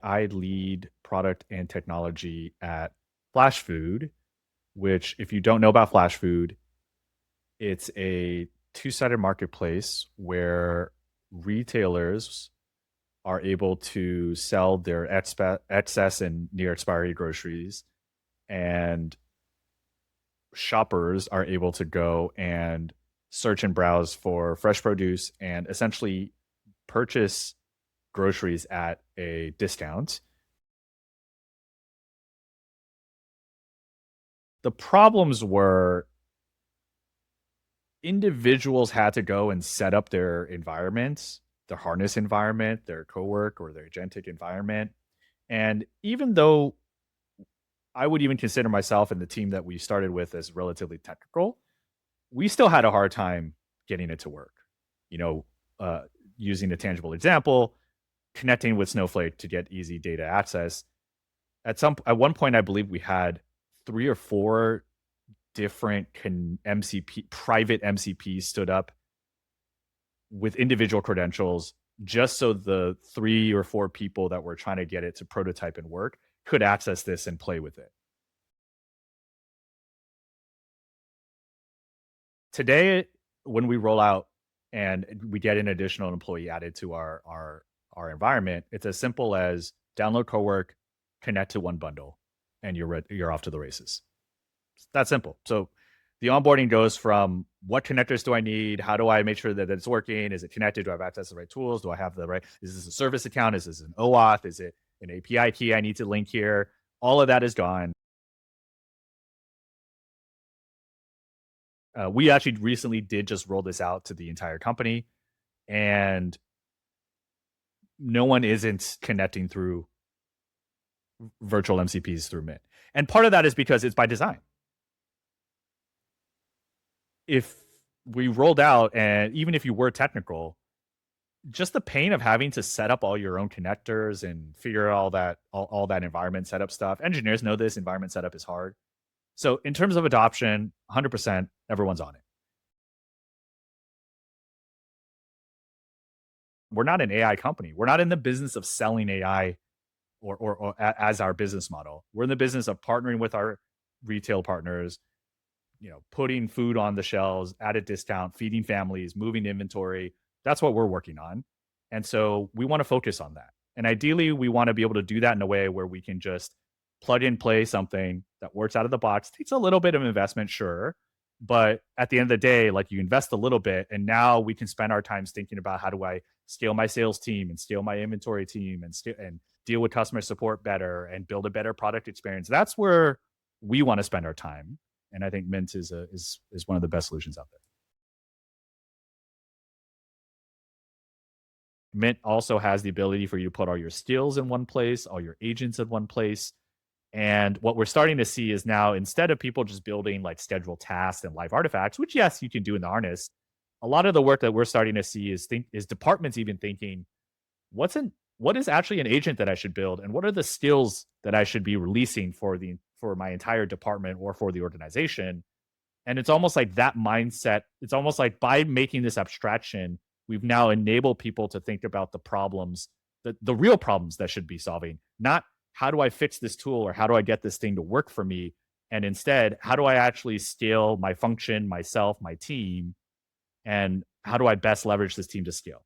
I lead product and technology at Flashfood, which, if you don't know about Flashfood, it's a two-sided marketplace where retailers are able to sell their excess and near expiry groceries, and shoppers are able to go and search and browse for fresh produce and essentially purchase groceries at a discount. The problems were individuals had to go and set up their environments, their harness environment, their co-work or their agentic environment. And even though I would even consider myself and the team that we started with as relatively technical, we still had a hard time getting it to work. You know, uh, using a tangible example, connecting with Snowflake to get easy data access. At one point, I believe we had 3 or 4 different MCP private MCPs stood up with individual credentials, just so the 3 or 4 people that were trying to get it to prototype and work could access this and play with it. Today, when we roll out and we get an additional employee added to our environment, it's as simple as download Cowork, connect to one bundle, and you're off to the races. It's that simple. So the onboarding goes from what connectors do I need? How do I make sure that it's working? Is it connected? Do I have access to the right tools? Do I have the right? Is this a service account? Is this an OAuth? Is it an API key I need to link here? All of that is gone. We actually recently did just roll this out to the entire company, and no one isn't connecting through virtual MCPs through Mint. And part of that is because it's by design. If we rolled out, and even if you were technical, just the pain of having to set up all your own connectors and figure out all that environment setup stuff. Engineers know this environment setup is hard. So in terms of adoption, 100%, everyone's on it. We're not an AI company. We're not in the business of selling AI or as our business model. We're in the business of partnering with our retail partners, putting food on the shelves at a discount, feeding families, moving inventory. That's what we're working on. And so we want to focus on that. And ideally, we want to be able to do that in a way where we can just plug and play something that works out of the box. Takes a little bit of investment, sure. But at the end of the day, like, you invest a little bit, and now we can spend our time thinking about how do I scale my sales team and scale my inventory team and deal with customer support better and build a better product experience. That's where we want to spend our time. And I think Mint is one of the best solutions out there. Mint also has the ability for you to put all your skills in one place, all your agents in one place. And what we're starting to see is now, instead of people just building like scheduled tasks and live artifacts, which, yes, you can do in the harness, a lot of the work that we're starting to see is departments even thinking, what is actually an agent that I should build, and what are the skills that I should be releasing for my entire department or for the organization. And it's almost like that mindset. It's almost like by making this abstraction, we've now enabled people to think about the problems, the real problems that should be solving, not how do I fix this tool or how do I get this thing to work for me? And instead, how do I actually scale my function, myself, my team? And how do I best leverage this team to scale?